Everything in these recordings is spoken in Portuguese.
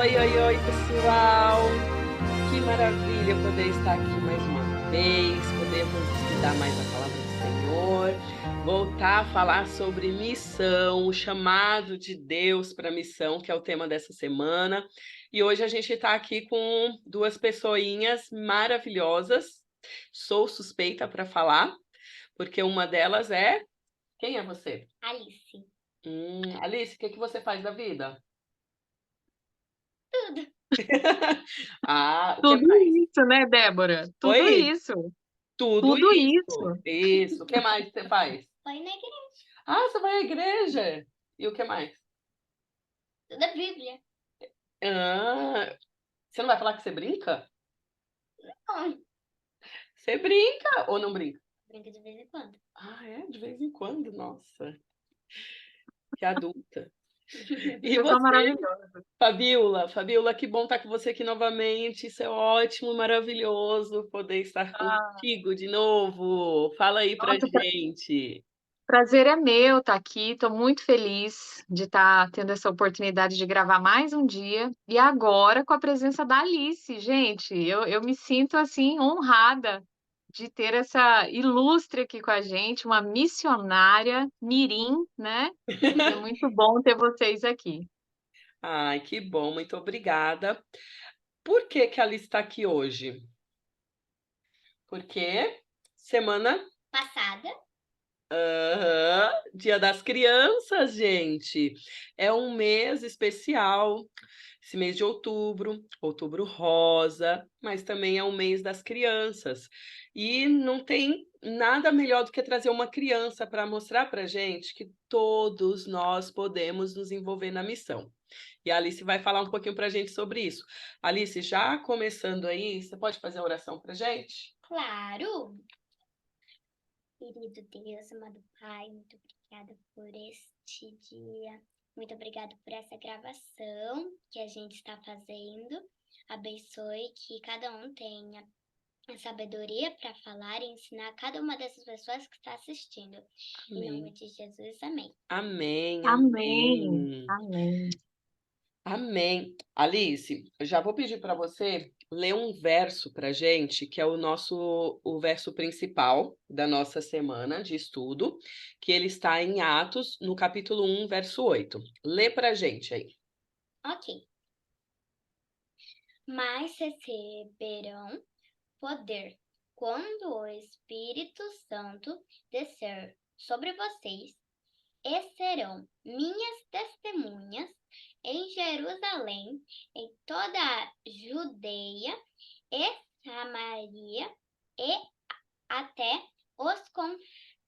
Oi, oi, oi, pessoal! Que maravilha poder estar aqui mais uma vez, podermos estudar mais a palavra do Senhor, voltar a falar sobre missão, o chamado de Deus para a missão, que é o tema dessa semana. E hoje a gente está aqui com duas pessoinhas maravilhosas. Sou suspeita para falar, porque uma delas é... Quem é você? Alice. Alice, o que você faz da vida? Tudo. O que Tudo mais? isso, né, Débora? Tudo Oi? isso. Tudo Tudo isso. isso. Isso. O que mais você faz? Foi na igreja. Ah, você vai à igreja. E o que mais? Tudo a Bíblia. Ah, você não vai falar que você brinca? Não. Você brinca ou não brinca? Brinca de vez em quando. Ah, é? De vez em quando, nossa. Que adulta. E Pessoa você, maravilhosa. Fabiola? Fabiola, que bom estar com você aqui novamente. Isso é ótimo, maravilhoso poder estar Ah, contigo de novo. Fala aí pra nossa, gente. prazer é meu estar aqui. Estou muito feliz de estar tendo essa oportunidade de gravar mais um dia. E agora com a presença da Alice. Gente, eu me sinto assim honrada de ter essa ilustre aqui com a gente, uma missionária mirim, né? E é muito bom ter vocês aqui. Ai, que bom, muito obrigada. Por que que a Alice está aqui hoje? Porque semana, Passada. aham, Dia das Crianças, gente. É um mês especial, esse mês de outubro, outubro rosa, mas também é o mês das crianças. E não tem nada melhor do que trazer uma criança para mostrar para gente que todos nós podemos nos envolver na missão. E a Alice vai falar um pouquinho para a gente sobre isso. Alice, já começando aí, você pode fazer a oração para gente? Claro. Querido Deus, amado Pai, muito obrigada por este dia. Muito obrigada por essa gravação que a gente está fazendo. Abençoe que cada um tenha a sabedoria para falar e ensinar cada uma dessas pessoas que está assistindo. Em nome Amém. de Jesus, amém. Amém, Amém. amém. Amém. Amém. Alice, eu já vou pedir para você ler um verso para gente, que é o verso principal da nossa semana de estudo, que ele está em Atos, no capítulo 1, verso 8. Lê para gente aí. Ok. Mas receberão poder quando o Espírito Santo descer sobre vocês, e serão minhas testemunhas em Jerusalém, em toda a Judeia e Samaria e até os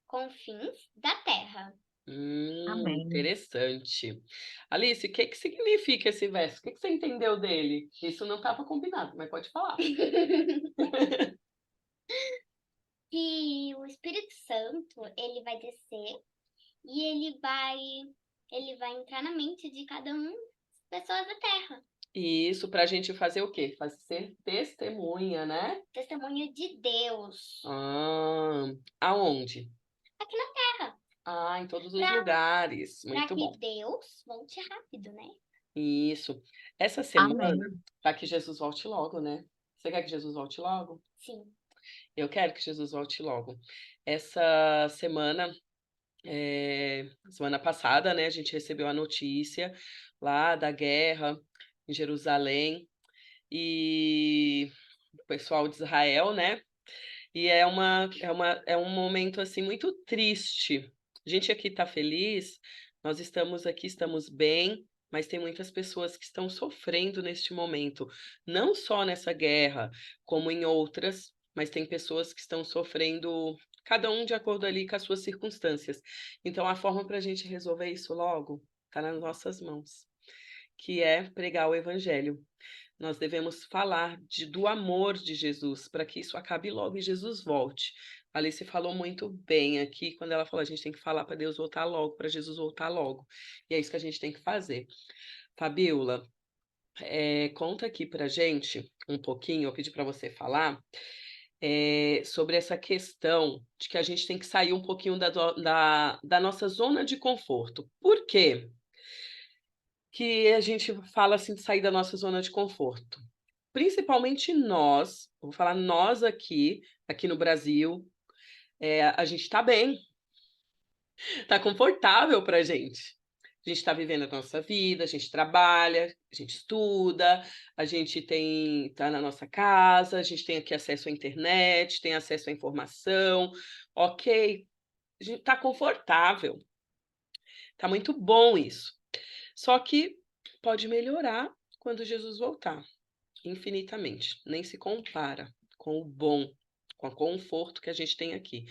confins da terra. Amém. Interessante. Alice, o que que significa esse verso? O que que você entendeu dele? Isso não estava combinado, mas pode falar. E o Espírito Santo, ele vai descer e ele vai entrar na mente de cada um das pessoas da terra. E isso para a gente fazer o quê? Fazer testemunha, né? Testemunho de Deus Aonde? aqui na terra. Ah, em todos os Para lugares. para Muito bom. que Deus volte rápido, né? Isso. Essa semana, Amém. para que Jesus volte logo, né? Você quer que Jesus volte logo? Sim. Eu quero que Jesus volte logo. Essa semana, semana passada, né, a gente recebeu a notícia lá da guerra em Jerusalém e o pessoal de Israel, né? E é um momento assim muito triste. A gente aqui está feliz, nós estamos aqui, estamos bem, mas tem muitas pessoas que estão sofrendo neste momento, não só nessa guerra, como em outras, mas tem pessoas que estão sofrendo, cada um de acordo ali com as suas circunstâncias. Então, a forma para a gente resolver isso logo está nas nossas mãos, que é pregar o evangelho. Nós devemos falar do amor de Jesus para que isso acabe logo e Jesus volte. A Alice falou muito bem aqui quando ela falou: a gente tem que falar para Deus voltar logo, para Jesus voltar logo. E é isso que a gente tem que fazer. Fabiola, conta aqui para gente um pouquinho, eu pedi para você falar sobre essa questão de que a gente tem que sair um pouquinho da nossa zona de conforto. Por quê? que a gente fala assim de sair da nossa zona de conforto. Principalmente nós, vou falar nós aqui no Brasil, a gente está bem, está confortável para a gente. A gente está vivendo a nossa vida, a gente trabalha, a gente estuda, a gente está na nossa casa, a gente tem aqui acesso à internet, tem acesso à informação, ok, a gente está confortável, está muito bom isso. Só que pode melhorar quando Jesus voltar, infinitamente. Nem se compara com o bom, com o conforto que a gente tem aqui.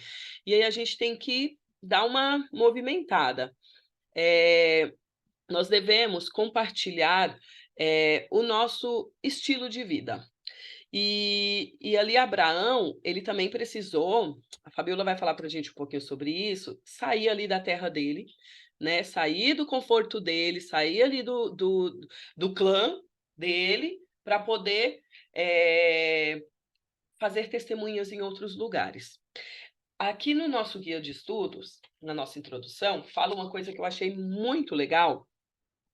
E aí a gente tem que dar uma movimentada. Nós devemos compartilhar o nosso estilo de vida. E ali Abraão, ele também precisou, a Fabiola vai falar para a gente um pouquinho sobre isso, sair ali da terra dele, né? Sair do conforto dele, sair ali do clã dele, para poder fazer testemunhas em outros lugares. Aqui no nosso guia de estudos, na nossa introdução, fala uma coisa que eu achei muito legal,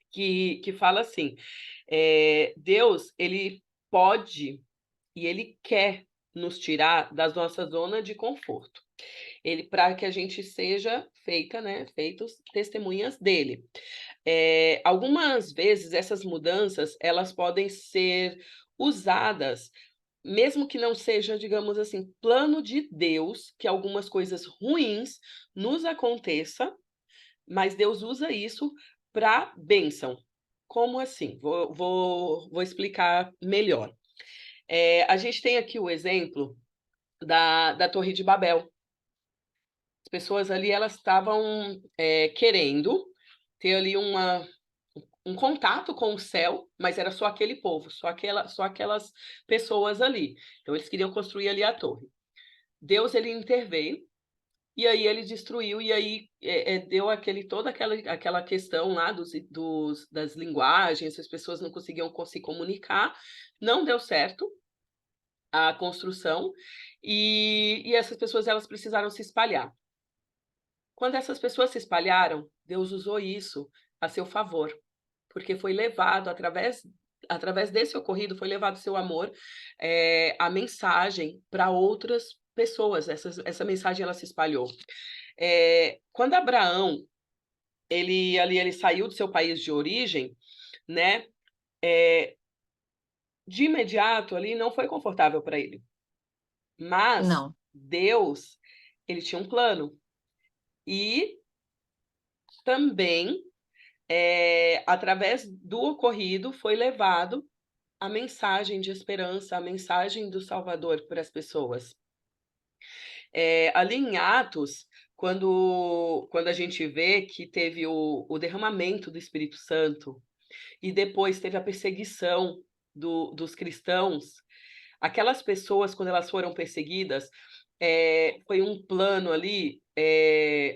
que fala assim, Deus, ele pode e ele quer nos tirar da nossa zona de conforto. Ele para que a gente seja feita, né, feitos testemunhas dele. Algumas vezes essas mudanças, elas podem ser usadas, mesmo que não seja, digamos assim, plano de Deus, que algumas coisas ruins nos aconteça, mas Deus usa isso para bênção. Como assim? Vou explicar melhor. A gente tem aqui o exemplo da Torre de Babel. As pessoas ali elas estavam querendo ter ali um contato com o céu, mas era só aquele povo, só aquelas pessoas ali. Então eles queriam construir ali a torre. Deus ele interveio e aí ele destruiu e aí deu toda aquela questão lá das linguagens, as pessoas não conseguiam se comunicar, não deu certo a construção e essas pessoas elas precisaram se espalhar. Quando essas pessoas se espalharam, Deus usou isso a seu favor, porque foi levado através desse ocorrido foi levado seu amor, a mensagem para outras pessoas. Essa mensagem ela se espalhou. Quando Abraão ele saiu do seu país de origem, né? De imediato ali não foi confortável para ele. Mas Não. Deus, ele tinha um plano. E também, através do ocorrido, foi levado a mensagem de esperança, a mensagem do Salvador para as pessoas. Ali em Atos, quando a gente vê que teve o derramamento do Espírito Santo e depois teve a perseguição dos cristãos, aquelas pessoas, quando elas foram perseguidas, foi um plano ali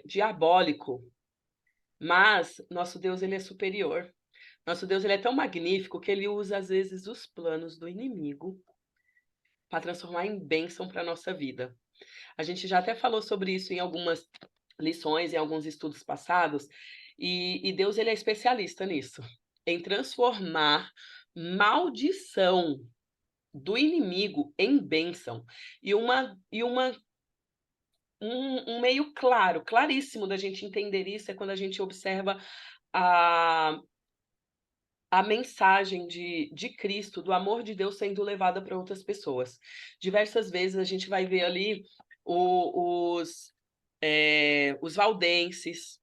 diabólico, mas nosso Deus ele é superior. Nosso Deus ele é tão magnífico que ele usa, às vezes, os planos do inimigo para transformar em bênção para a nossa vida. A gente já até falou sobre isso em algumas lições, em alguns estudos passados, e Deus ele é especialista nisso, em transformar maldição do inimigo em bênção. E um meio claro, claríssimo da gente entender isso é quando a gente observa a, a mensagem de Cristo, do amor de Deus sendo levada para outras pessoas. Diversas vezes a gente vai ver ali os valdenses.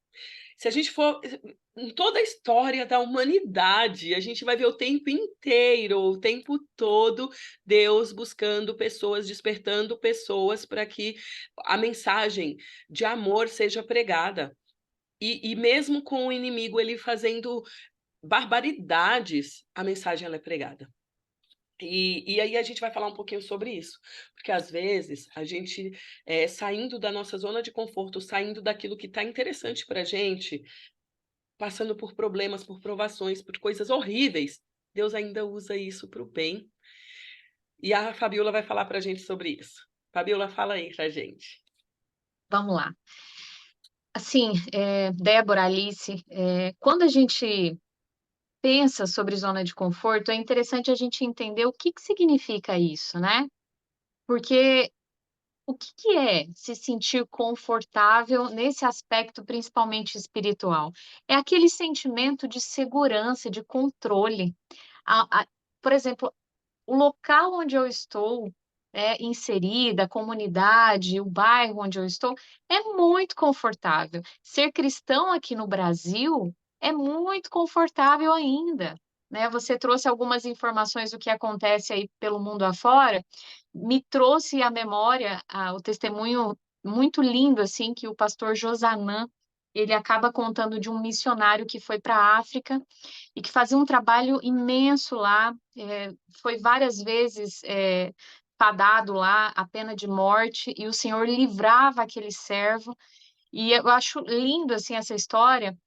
Se a gente for em toda a história da humanidade, a gente vai ver o tempo inteiro, o tempo todo, Deus buscando pessoas, despertando pessoas para que a mensagem de amor seja pregada. E mesmo com o inimigo ele fazendo barbaridades, a mensagem ela é pregada. E aí a gente vai falar um pouquinho sobre isso, porque às vezes a gente, saindo da nossa zona de conforto, saindo daquilo que está interessante para a gente, passando por problemas, por provações, por coisas horríveis, Deus ainda usa isso para o bem. E a Fabiola vai falar para a gente sobre isso. Fabiola, fala aí para a gente. Vamos lá. Assim, Débora, Alice, quando a gente pensa sobre zona de conforto, é interessante a gente entender o que significa isso, né? Porque o que é se sentir confortável nesse aspecto, principalmente espiritual? É aquele sentimento de segurança, de controle. Por exemplo, o local onde eu estou, inserida, a comunidade, o bairro onde eu estou, é muito confortável. Ser cristão aqui no Brasil é muito confortável ainda, né. Você trouxe algumas informações do que acontece aí pelo mundo afora, me trouxe à memória, o testemunho muito lindo, assim, que o pastor Josanã, ele acaba contando de um missionário que foi para a África e que fazia um trabalho imenso lá, foi várias vezes, fadado lá à pena de morte, e o Senhor livrava aquele servo. E eu acho lindo, assim, essa história,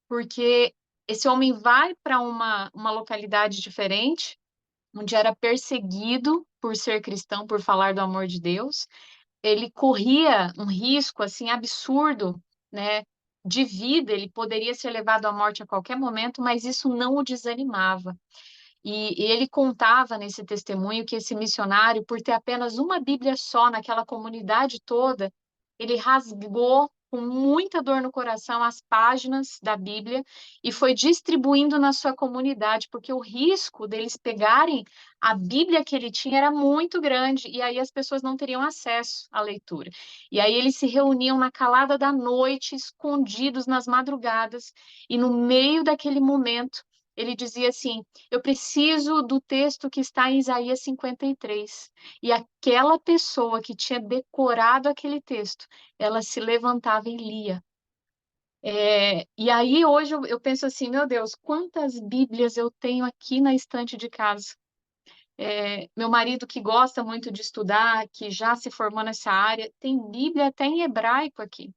porque esse homem vai para uma localidade diferente, onde era perseguido por ser cristão, por falar do amor de Deus. Ele corria um risco, assim, absurdo, né, de vida, ele poderia ser levado à morte a qualquer momento, mas isso não o desanimava. E ele contava nesse testemunho que esse missionário, por ter apenas uma Bíblia só naquela comunidade toda, ele rasgou com muita dor no coração as páginas da Bíblia e foi distribuindo na sua comunidade, porque o risco deles pegarem a Bíblia que ele tinha era muito grande, e aí as pessoas não teriam acesso à leitura. E aí eles se reuniam na calada da noite, escondidos nas madrugadas, e no meio daquele momento, ele dizia assim: eu preciso do texto que está em Isaías 53. E aquela pessoa que tinha decorado aquele texto, ela se levantava e lia. E aí hoje eu penso assim, meu Deus, quantas Bíblias eu tenho aqui na estante de casa. Meu marido que gosta muito de estudar, que já se formou nessa área, tem Bíblia até em hebraico aqui.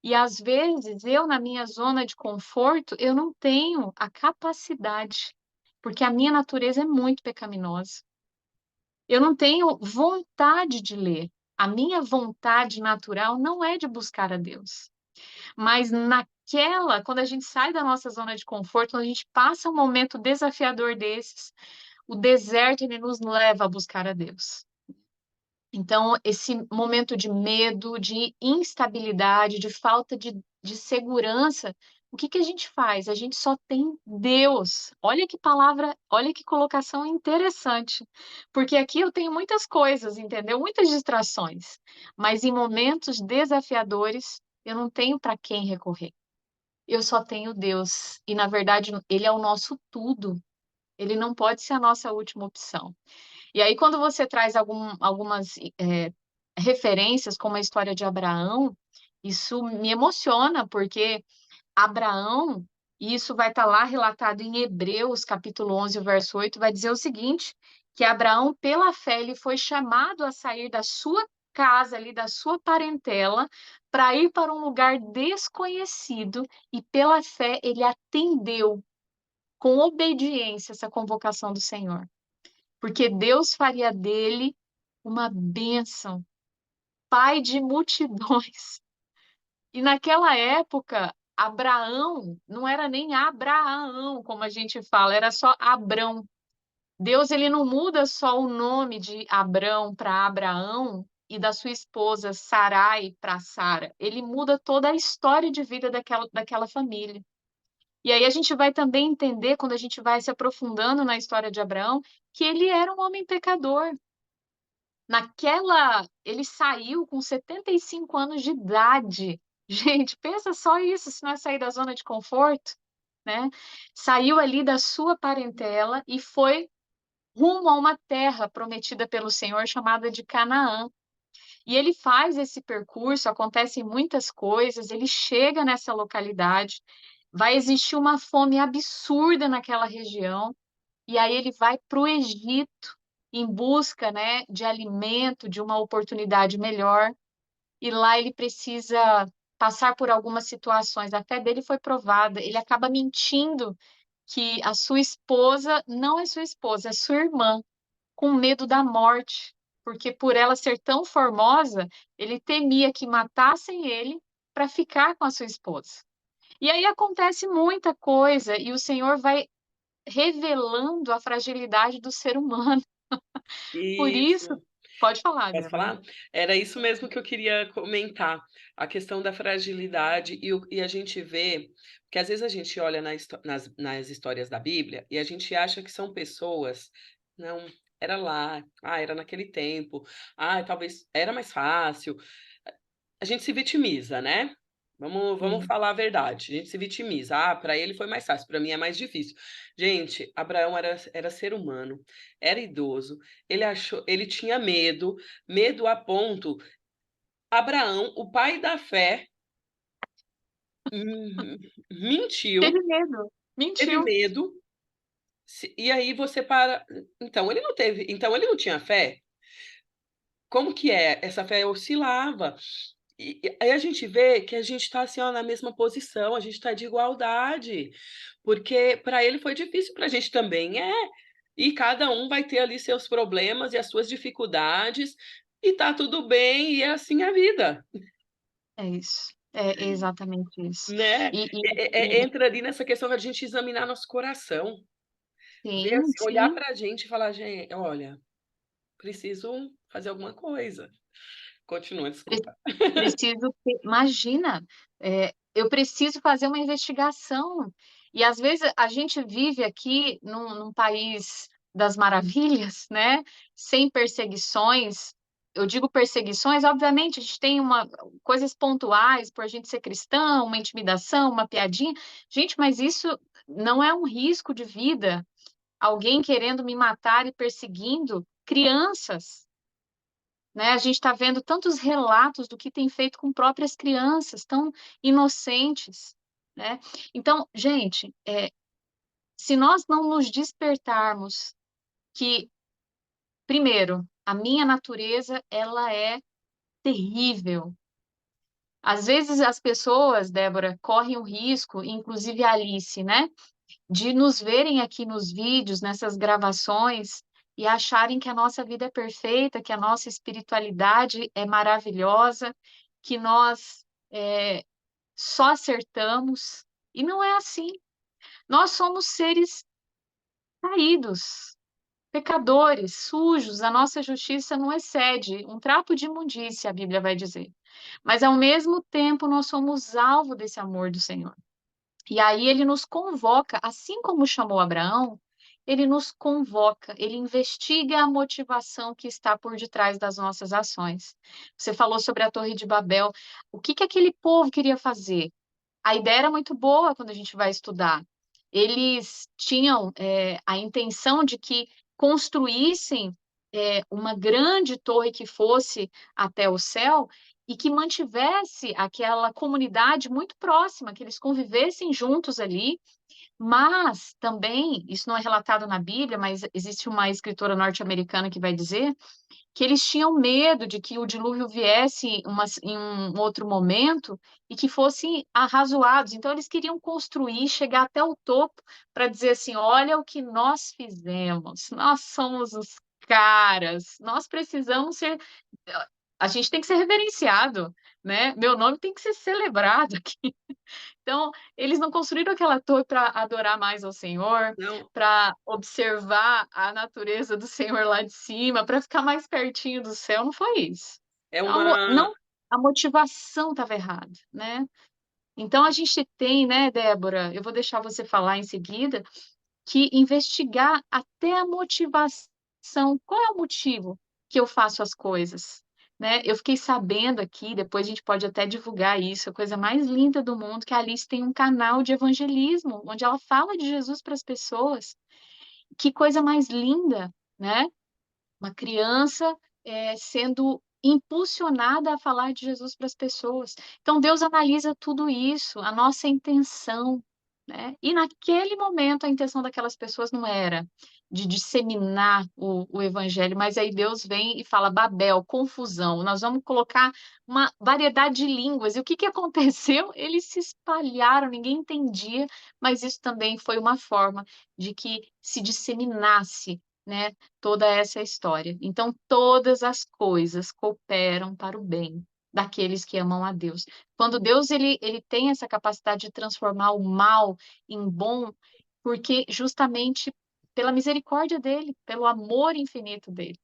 E às vezes eu, na minha zona de conforto, eu não tenho a capacidade, porque a minha natureza é muito pecaminosa. Eu não tenho vontade de ler. A minha vontade natural não é de buscar a Deus. Mas quando a gente sai da nossa zona de conforto, quando a gente passa um momento desafiador desses, o deserto ele nos leva a buscar a Deus. Então, esse momento de medo, de instabilidade, de falta de segurança, o que a gente faz? A gente só tem Deus. Olha que palavra, olha que colocação interessante. Porque aqui eu tenho muitas coisas, entendeu? Muitas distrações. Mas em momentos desafiadores, eu não tenho para quem recorrer. Eu só tenho Deus. E, na verdade, Ele é o nosso tudo. Ele não pode ser a nossa última opção. E aí, quando você traz algumas referências, como a história de Abraão, isso me emociona, porque Abraão, e isso vai estar lá relatado em Hebreus, capítulo 11, o verso 8, vai dizer o seguinte, que Abraão, pela fé, ele foi chamado a sair da sua casa, ali, da sua parentela, para ir para um lugar desconhecido, e pela fé ele atendeu com obediência essa convocação do Senhor, porque Deus faria dele uma bênção, pai de multidões. E naquela época, Abraão não era nem Abraão, como a gente fala, era só Abrão. Deus ele não muda só o nome de Abrão para Abraão e da sua esposa Sarai para Sara. Ele muda toda a história de vida daquela família. E aí a gente vai também entender, quando a gente vai se aprofundando na história de Abraão, que ele era um homem pecador. Ele saiu com 75 anos de idade. Gente, pensa só isso, se não é sair da zona de conforto, né? Saiu ali da sua parentela e foi rumo a uma terra prometida pelo Senhor chamada de Canaã. E ele faz esse percurso, acontecem muitas coisas, ele chega nessa localidade, vai existir uma fome absurda naquela região, e aí ele vai para o Egito em busca, né, de alimento, de uma oportunidade melhor, e lá ele precisa passar por algumas situações. A fé dele foi provada, ele acaba mentindo que a sua esposa não é sua esposa, é sua irmã, com medo da morte, porque por ela ser tão formosa, ele temia que matassem ele para ficar com a sua esposa. E aí acontece muita coisa e o Senhor vai revelando a fragilidade do ser humano. Por isso Isso. pode falar, Posso Débora. falar? Era isso mesmo que eu queria comentar, a questão da fragilidade e a gente vê que às vezes a gente olha nas histórias da Bíblia e a gente acha que são pessoas, não, era lá, era naquele tempo, talvez era mais fácil. A gente se vitimiza, né. Vamos Sim. falar a verdade, a gente se vitimiza: "Ah, pra ele foi mais fácil, pra mim é mais difícil". Gente, Abraão era ser humano, era idoso, ele tinha medo, medo a ponto Abraão, o pai da fé, hum, mentiu, Teve medo, teve mentiu. medo, e aí você para então ele não tinha fé? Como que é? Essa fé oscilava. E aí a gente vê que a gente está, assim, ó, na mesma posição, a gente está de igualdade, porque para ele foi difícil, para a gente também é. E cada um vai ter ali seus problemas e as suas dificuldades, e tá tudo bem, e é assim a vida, É isso, é exatamente isso. né. E e e Entra ali nessa questão da gente examinar nosso coração, ver sim, assim, olhar sim. para a gente e falar: Olha, preciso fazer alguma coisa". Continua, Pre desculpa. preciso ter imagina, eu preciso fazer uma investigação. E às vezes a gente vive aqui num país das maravilhas, né, sem perseguições. Eu digo perseguições, obviamente a gente tem coisas pontuais por a gente ser cristão, uma intimidação, uma piadinha. Gente, mas isso não é um risco de vida, alguém querendo me matar e perseguindo crianças. Né, a gente está vendo tantos relatos do que tem feito com próprias crianças, tão inocentes, né. Então, gente, se nós não nos despertarmos que, primeiro, a minha natureza, ela é terrível. Às vezes as pessoas, Débora, correm o risco, inclusive a Alice, né, de nos verem aqui nos vídeos, nessas gravações, e acharem que a nossa vida é perfeita, que a nossa espiritualidade é maravilhosa, que nós, só acertamos, e não é assim. Nós somos seres caídos, pecadores, sujos, a nossa justiça não excede um trapo de imundícia, a Bíblia vai dizer. Mas ao mesmo tempo nós somos alvo desse amor do Senhor. E aí ele nos convoca, assim como chamou Abraão, ele nos convoca, ele investiga a motivação que está por detrás das nossas ações. Você falou sobre a Torre de Babel. O que que aquele povo queria fazer? A ideia era muito boa quando a gente vai estudar. Eles tinham, a intenção de que construíssem, uma grande torre que fosse até o céu e que mantivesse aquela comunidade muito próxima, que eles convivessem juntos ali, mas também, isso não é relatado na Bíblia, mas existe uma escritora norte-americana que vai dizer que eles tinham medo de que o dilúvio viesse em um outro momento e que fossem arrazoados. Então, eles queriam construir, chegar até o topo para dizer assim: olha o que nós fizemos, nós somos os caras, nós precisamos ser. A gente tem que ser reverenciado, né? Meu nome tem que ser celebrado aqui. Então, eles não construíram aquela torre para adorar mais ao Senhor, Não, para observar a natureza do Senhor lá de cima, para ficar mais pertinho do céu, não foi isso. é A mo uma não a motivação estava errada, né. Então a gente tem, né, Débora, eu vou deixar você falar em seguida, que investigar até a motivação. Qual é o motivo que eu faço as coisas? Né, eu fiquei sabendo aqui, depois a gente pode até divulgar isso, a coisa mais linda do mundo, que a Alice tem um canal de evangelismo, onde ela fala de Jesus para as pessoas. Que coisa mais linda, né? Uma criança, sendo impulsionada a falar de Jesus para as pessoas. Então Deus analisa tudo isso, a nossa intenção, né. E naquele momento a intenção daquelas pessoas não era de disseminar o evangelho, mas aí Deus vem e fala: "Babel, confusão, nós vamos colocar uma variedade de línguas", e o que que aconteceu? Eles se espalharam, ninguém entendia, mas isso também foi uma forma de que se disseminasse, né, toda essa história. Então, todas as coisas cooperam para o bem daqueles que amam a Deus. Quando Deus ele tem essa capacidade de transformar o mal em bom, porque justamente pela misericórdia dele, pelo amor infinito dele,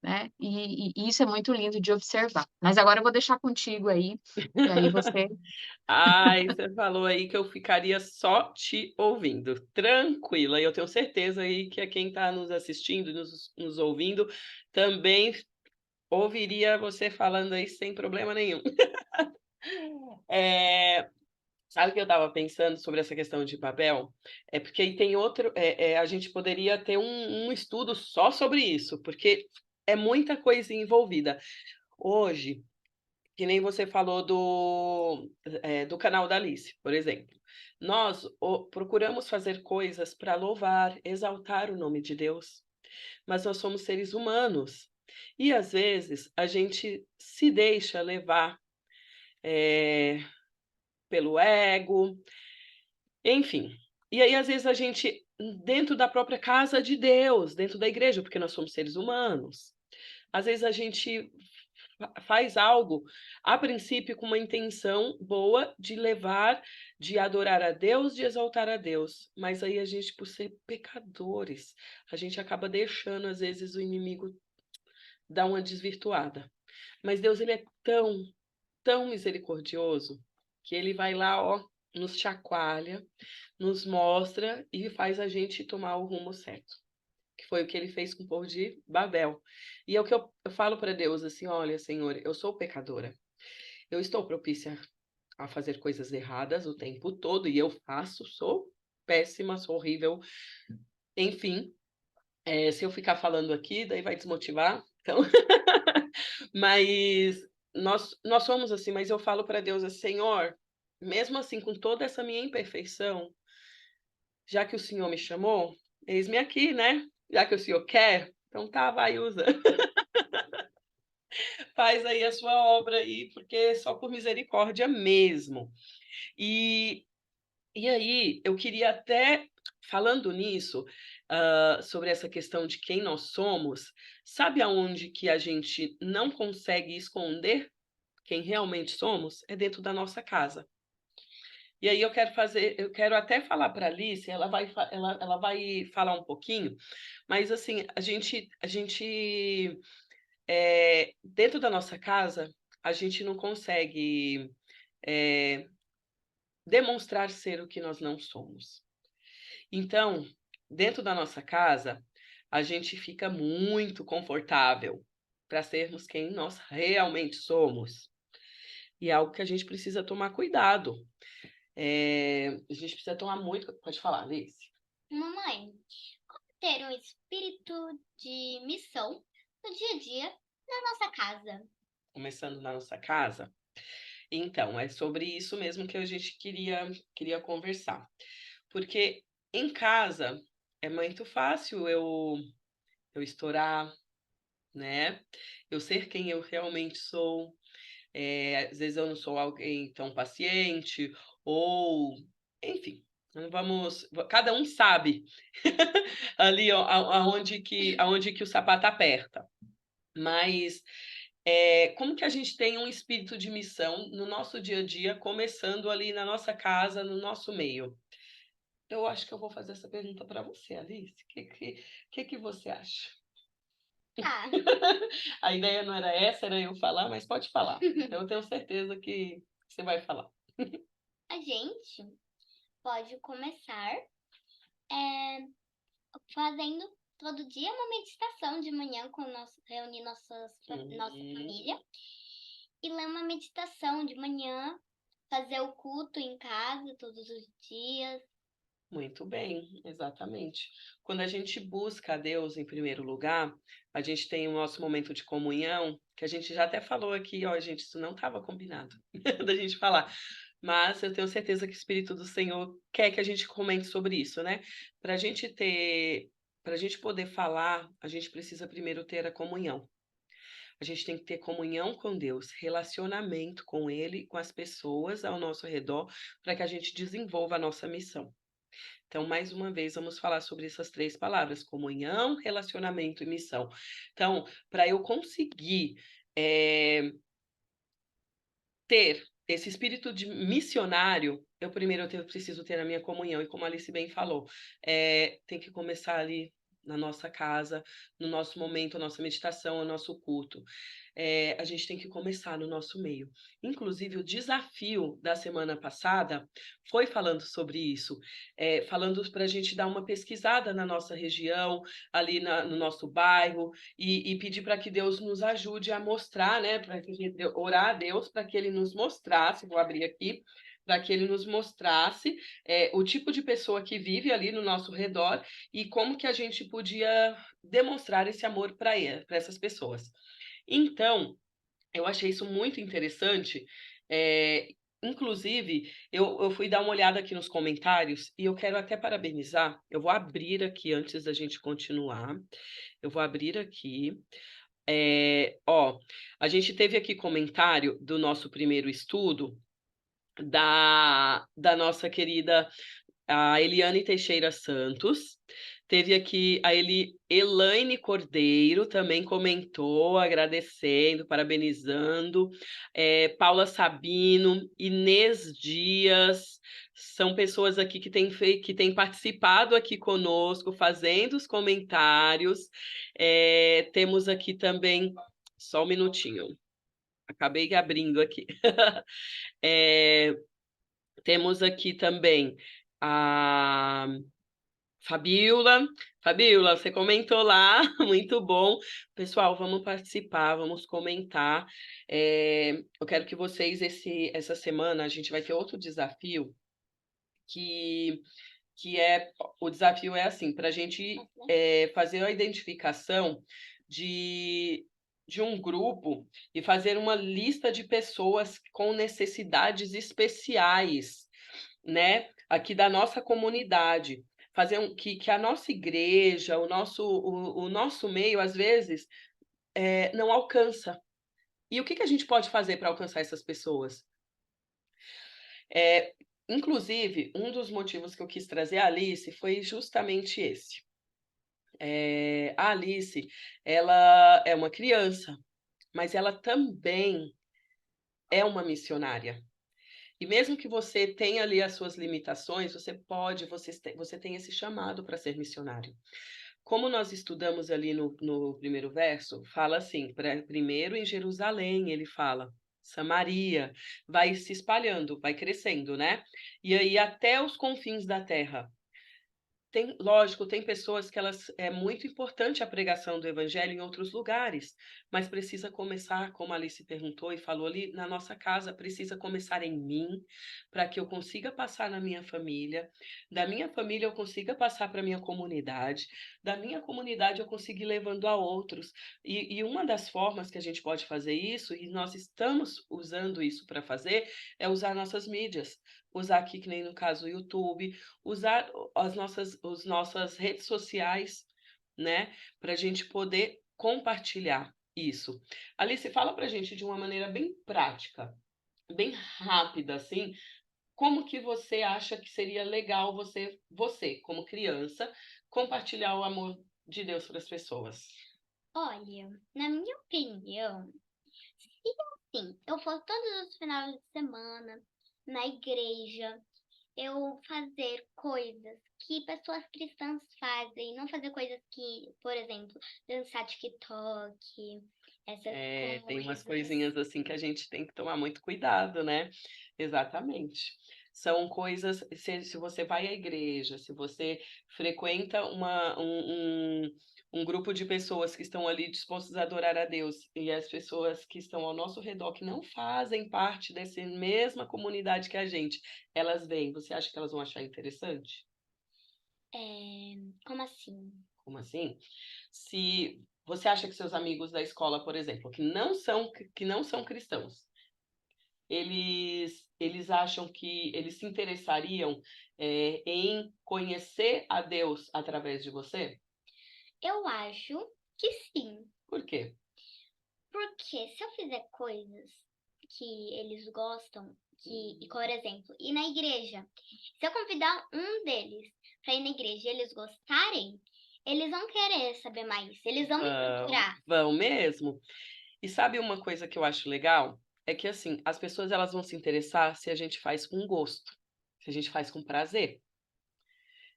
né? E isso é muito lindo de observar. Mas agora eu vou deixar contigo aí, e aí você. Ai, você falou aí que eu ficaria só te ouvindo, tranquila, e eu tenho certeza aí que quem está nos assistindo, nos ouvindo, também ouviria você falando aí sem problema nenhum. Sabe o que eu estava pensando sobre essa questão de Babel? É porque aí tem outro, a gente poderia ter um estudo só sobre isso, porque é muita coisa envolvida. Hoje, que nem você falou do canal da Alice, por exemplo. Nós procuramos fazer coisas para louvar, exaltar o nome de Deus, mas nós somos seres humanos. E às vezes a gente se deixa levar pelo ego, enfim. E aí, às vezes, a gente, dentro da própria casa de Deus, dentro da igreja, porque nós somos seres humanos, às vezes a gente faz algo, a princípio, com uma intenção boa de levar, de adorar a Deus, de exaltar a Deus. Mas aí a gente, por ser pecadores, a gente acaba deixando, às vezes, o inimigo dar uma desvirtuada. Mas Deus, ele é tão, tão misericordioso, que ele vai lá, ó, nos chacoalha, nos mostra e faz a gente tomar o rumo certo. Que foi o que ele fez com o povo de Babel. E é o que eu falo para Deus, assim: olha, Senhor, eu sou pecadora. Eu estou propícia a fazer coisas erradas o tempo todo, e eu faço, sou péssima, sou horrível. Enfim, se eu ficar falando aqui, daí vai desmotivar. Então, mas nós somos assim, mas eu falo para Deus assim: Senhor, mesmo assim, com toda essa minha imperfeição, já que o Senhor me chamou, eis-me aqui, né? Já que o Senhor quer, então tá, vai, usa. Faz aí a sua obra aí, porque é só por misericórdia mesmo. E, e aí, eu queria até, falando nisso, sobre essa questão de quem nós somos, sabe aonde que a gente não consegue esconder quem realmente somos? É dentro da nossa casa. E aí eu quero até falar para a Alice, ela vai falar um pouquinho, mas assim, dentro da nossa casa, a gente não consegue demonstrar ser o que nós não somos. Então, dentro da nossa casa, a gente fica muito confortável para sermos quem nós realmente somos. E é algo que a gente precisa tomar cuidado. A gente precisa tomar muito. Pode falar, Alice. Mamãe, como ter um espírito de missão no dia a dia na nossa casa? Começando na nossa casa. Então, é sobre isso mesmo que a gente queria conversar. Porque em casa é muito fácil eu estourar, né? Eu ser quem eu realmente sou. Às vezes eu não sou alguém tão paciente, ou, enfim, não vamos. Cada um sabe ali ó, aonde que o sapato aperta. Mas como que a gente tem um espírito de missão no nosso dia a dia, começando ali na nossa casa, no nosso meio? Eu acho que eu vou fazer essa pergunta para você, Alice. O que você acha? Ah, A ideia não era essa, era eu falar, mas pode falar. Eu tenho certeza que você vai falar. a gente pode começar é, fazendo todo dia uma meditação de manhã com reunir nossa Uhum. família e ler uma meditação de manhã, fazer o culto em casa todos os dias. Muito bem, exatamente. Quando a gente busca a Deus em primeiro lugar, a gente tem o nosso momento de comunhão, que a gente já até falou aqui, ó, gente, isso não estava combinado da gente falar, mas eu tenho certeza que o Espírito do Senhor quer que a gente comente sobre isso, né? Para a gente ter, para a gente poder falar, a gente precisa primeiro ter a comunhão. A gente tem que ter comunhão com Deus, relacionamento com Ele, com as pessoas ao nosso redor, para que a gente desenvolva a nossa missão. Então, mais uma vez, vamos falar sobre essas três palavras: comunhão, relacionamento e missão. Então, para eu conseguir ter esse espírito de missionário, eu preciso ter na minha comunhão, e como a Alice bem falou, tem que começar ali na nossa casa, no nosso momento, a nossa meditação, o nosso culto. A gente tem que começar no nosso meio. Inclusive, o desafio da semana passada foi falando sobre isso, falando para a gente dar uma pesquisada na nossa região, ali no nosso bairro, e pedir para que Deus nos ajude a mostrar, né, para que a gente orar a Deus para que Ele nos mostrasse, vou abrir aqui, para que Ele nos mostrasse o tipo de pessoa que vive ali no nosso redor e como que a gente podia demonstrar esse amor para essas pessoas. Então, eu achei isso muito interessante. Inclusive, eu fui dar uma olhada aqui nos comentários e eu quero até parabenizar. Eu vou abrir aqui antes da gente continuar. Eu vou abrir aqui. Ó, a gente teve aqui comentário do nosso primeiro estudo da nossa querida a Eliane Teixeira Santos. Teve aqui a Elaine Cordeiro, também comentou, agradecendo, parabenizando. Paula Sabino, Inês Dias, são pessoas aqui que têm participado aqui conosco, fazendo os comentários. Temos aqui também, só um minutinho, acabei abrindo aqui. Temos aqui também a Fabiola. Fabiola, você comentou lá, muito bom. Pessoal, vamos participar, vamos comentar. Eu quero que vocês, essa semana, a gente vai ter outro desafio, que, o desafio é assim, para a gente fazer a identificação de um grupo e fazer uma lista de pessoas com necessidades especiais, né, aqui da nossa comunidade, fazer que a nossa igreja, o nosso meio, às vezes, não alcança. E o que a gente pode fazer para alcançar essas pessoas? Inclusive, um dos motivos que eu quis trazer a Alice foi justamente esse. A Alice, ela é uma criança, mas ela também é uma missionária. E mesmo que você tenha ali as suas limitações, você tem esse chamado para ser missionário. Como nós estudamos ali no primeiro verso, fala assim, primeiro em Jerusalém, ele fala, Samaria, vai se espalhando, vai crescendo, né? E aí até os confins da terra. Lógico, tem pessoas que é muito importante a pregação do evangelho em outros lugares, mas precisa começar, como a Alice perguntou e falou ali, na nossa casa, precisa começar em mim, para que eu consiga passar na minha família, da minha família eu consiga passar para a minha comunidade, da minha comunidade eu consiga ir levando a outros. E uma das formas que a gente pode fazer isso, e nós estamos usando isso para fazer, é usar nossas mídias. Usar aqui, que nem no caso o YouTube, usar as nossas redes sociais, né, para a gente poder compartilhar isso. Alice, fala para a gente de uma maneira bem prática, bem rápida, assim, como que você acha que seria legal você como criança, compartilhar o amor de Deus para as pessoas? Olha, na minha opinião, se assim, eu for todos os finais de semana na igreja, eu fazer coisas que pessoas cristãs fazem, não fazer coisas que, por exemplo, dançar TikTok, essas Tem umas coisas. coisinhas assim que a gente tem que tomar muito cuidado, né? Exatamente. São coisas, se você vai à igreja, se você frequenta um grupo de pessoas que estão ali dispostas a adorar a Deus, e as pessoas que estão ao nosso redor, que não fazem parte dessa mesma comunidade que a gente, elas vêm, você acha que elas vão achar interessante? Como assim? Como assim? Se você acha que seus amigos da escola, por exemplo, que não são cristãos, eles acham que eles se interessariam em conhecer a Deus através de você? Eu acho que sim, Por quê? porque se eu fizer coisas que eles gostam, por exemplo, ir na igreja, se eu convidar um deles para ir na igreja e eles gostarem, eles vão querer saber mais, eles vão me Vão, procurar. vão mesmo. E sabe uma coisa que eu acho legal? é que, assim, as pessoas elas vão se interessar se a gente faz com gosto, se a gente faz com prazer.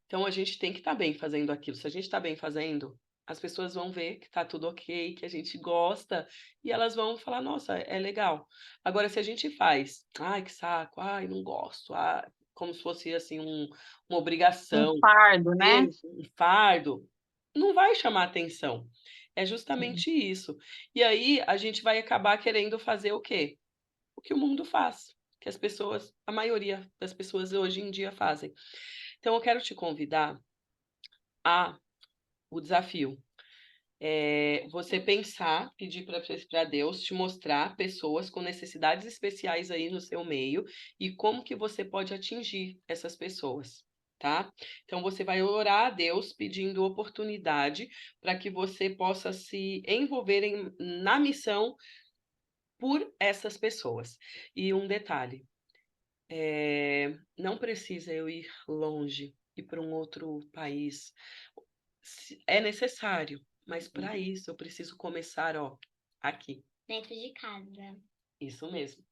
Então a gente tem que estar bem fazendo aquilo. Se a gente está bem fazendo, as pessoas vão ver que está tudo ok, que a gente gosta, e elas vão falar: "Nossa, é legal". Agora se a gente faz: "Ai, que saco. Ai, não gosto". Ah, como se fosse, assim, uma Um obrigação, fardo, né? peso, um fardo, não vai chamar atenção. É Sim. justamente isso. E aí a gente vai acabar querendo fazer o quê? O que o mundo faz, que as pessoas a maioria das pessoas hoje em dia fazem. Então eu quero te convidar a o desafio. Você pensar, pedir para Deus te mostrar pessoas com necessidades especiais aí no seu meio e como que você pode atingir essas pessoas, tá? Então você vai orar a Deus pedindo oportunidade para que você possa se envolver na missão por essas pessoas. E um detalhe, não precisa eu ir longe, ir para um outro país. É necessário, mas para isso eu preciso começar, ó, aqui. Dentro de casa. Isso mesmo.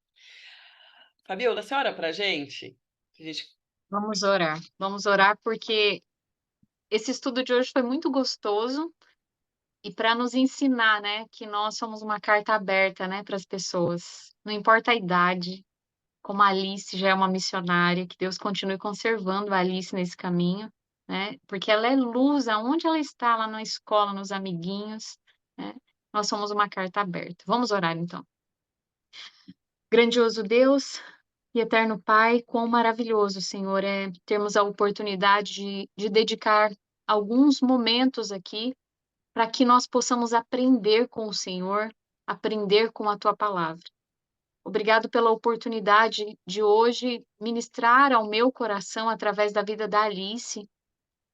Fabiola, você ora pra gente? A gente Vamos orar porque esse estudo de hoje foi muito gostoso e para nos ensinar, né, que nós somos uma carta aberta, né, para as pessoas. Não importa a idade, como a Alice já é uma missionária, que Deus continue conservando a Alice nesse caminho, né, porque ela é luz aonde ela está, lá na escola, nos amiguinhos, né. Nós somos uma carta aberta. Vamos orar então. Grandioso Deus e eterno Pai, quão maravilhoso, Senhor, é termos a oportunidade de dedicar alguns momentos aqui para que nós possamos aprender com o Senhor, aprender com a tua palavra. Obrigado pela oportunidade de hoje ministrar ao meu coração através da vida da Alice,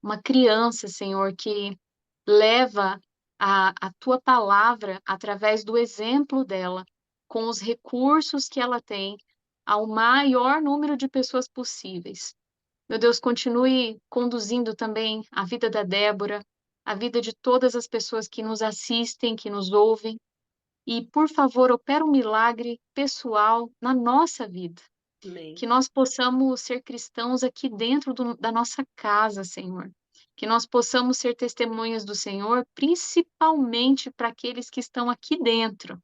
uma criança, Senhor, que leva a tua palavra através do exemplo dela, com os recursos que ela tem, ao maior número de pessoas possíveis. Meu Deus, continue conduzindo também a vida da Débora, a vida de todas as pessoas que nos assistem, que nos ouvem. E, por favor, opera um milagre pessoal na nossa vida. amém, Que nós possamos ser cristãos aqui dentro da nossa casa, Senhor. Que nós possamos ser testemunhas do Senhor, principalmente para aqueles que estão aqui dentro.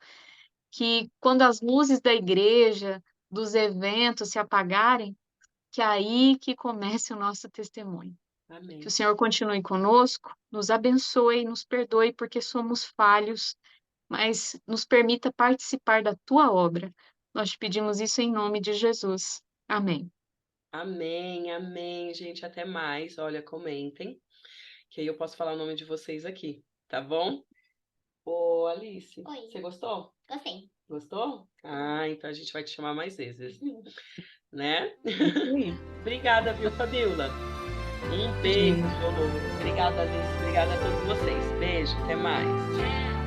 Que quando as luzes da igreja, dos eventos se apagarem, que é aí que comece o nosso testemunho. Que o amém, Senhor continue conosco, nos abençoe, nos perdoe, porque somos falhos, mas nos permita participar da tua obra. Nós te pedimos isso em nome de Jesus. Amém. amém, amém, gente, até mais. Olha, comentem, que aí eu posso falar o nome de vocês aqui, tá bom? Ô, Alice, Oi. você gostou? Gostei. Gostou? Ah, então a gente vai te chamar mais vezes, né? Sim. Obrigada, viu, Fabiola? Um beijo. Imagina. Obrigada, Alice. Obrigada a todos vocês. Beijo, até mais. Tchau.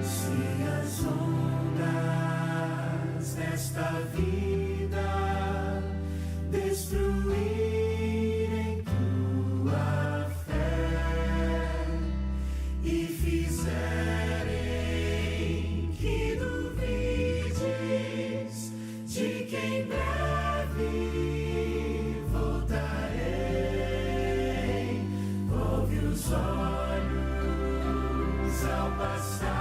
Se as ondas desta vida destruírem tua fé e fizerem que duvides de que em breve voltarei, volve os olhos ao passar.